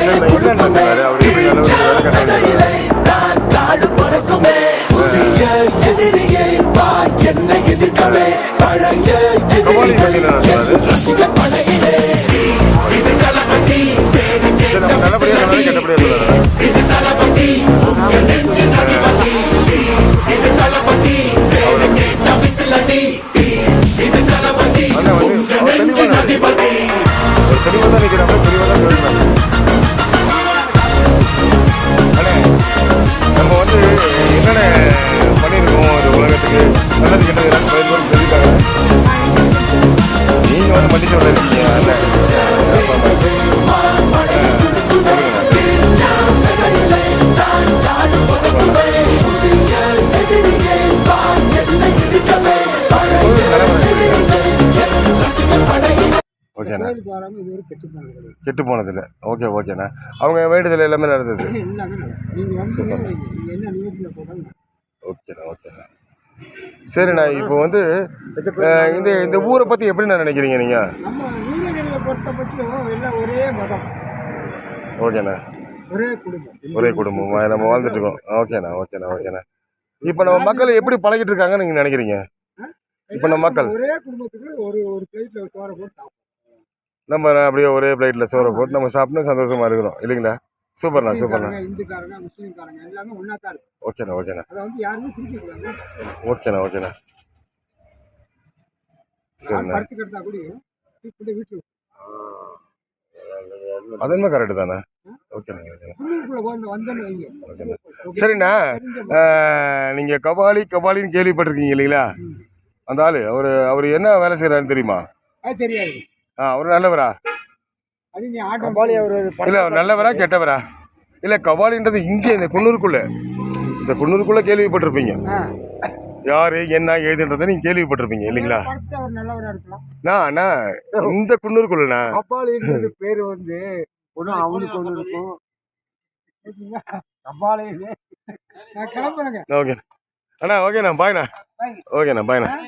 என்னன்னு அவர் எப்படி நல்லவர் காடு பறக்குமே எதிரியே என்ன எதிர்க்கவே பழைய ரசிக படையிலே இது தளபதி பேரு இது தளபதி உங்க நெஞ்சு அதிபதி இது தளபதி பேரு கேட்ட விசிலடி இது தளபதி உங்க நெஞ்சு அதிபதி நம்ம வந்து என்னென்ன பண்ணியிருக்கோம் ஒரு உலகத்துக்கு நல்லது கெட்டது சொல்லிட்டாங்க. நீங்கள் வந்து மன்னிச்சு விளையாடுறீங்க ஓகேண்ணா. கெட்டு போனதில்லை. ஓகே ஓகேண்ணா. அவங்க வேண்டுதல் எல்லாமே நடந்தது. ஓகேண்ணா ஓகேண்ணா. சரிண்ணா. இப்போ வந்து இந்த இந்த ஊரை பற்றி எப்படிண்ணா நினைக்கிறீங்க நீங்கள்? ஓகேண்ணா. ஒரே குடும்பம் நம்ம வாழ்ந்துட்டு இருக்கோம். ஓகேண்ணா ஓகேண்ணா ஓகேண்ணா. இப்போ நம்ம மக்கள் எப்படி பழகிட்டு இருக்காங்கன்னு நீங்கள் நினைக்கிறீங்க? இப்போ நம்ம மக்கள் நம்ம அப்படியே ஒரே பிளேட்டில் சோறை போட்டு நம்ம சாப்பிட்டு சந்தோஷமாக இருக்கிறோம் இல்லைங்களா? சூப்பர்ண்ணா சூப்பர்ண்ணா. ஓகேண்ணா ஓகேண்ணா ஓகேண்ணா ஓகேண்ணா. சரிண்ணா. அதுவுமே கரெக்டு தானே. ஓகேண்ணா ஓகேண்ணா ஓகேண்ணா. சரிண்ணா. நீங்கள் கபாலின்னு கேள்விப்பட்டிருக்கீங்க இல்லைங்களா? அந்த ஆள் அவர் என்ன வேலை செய்கிறாருன்னு தெரியுமா? அவர் நல்லவரா இல்லை? அவர் நல்லவரா கெட்டவரா? இல்லை கபாலின்றது இங்கே இந்த குன்னூருக்குள்ளே கேள்விப்பட்டிருப்பீங்க. யார் என்ன ஏதுன்றதை நீங்கள் கேள்விப்பட்டிருப்பீங்க இல்லைங்களா? அண்ணா இந்த குன்னூருக்குள்ளண்ணா பேர் வந்து அவனுக்கு ஒன்று இருக்கும். ஓகே அண்ணா. ஓகேண்ணா பாய்ண்ணா. ஓகேண்ணா பாய்ண்ணா.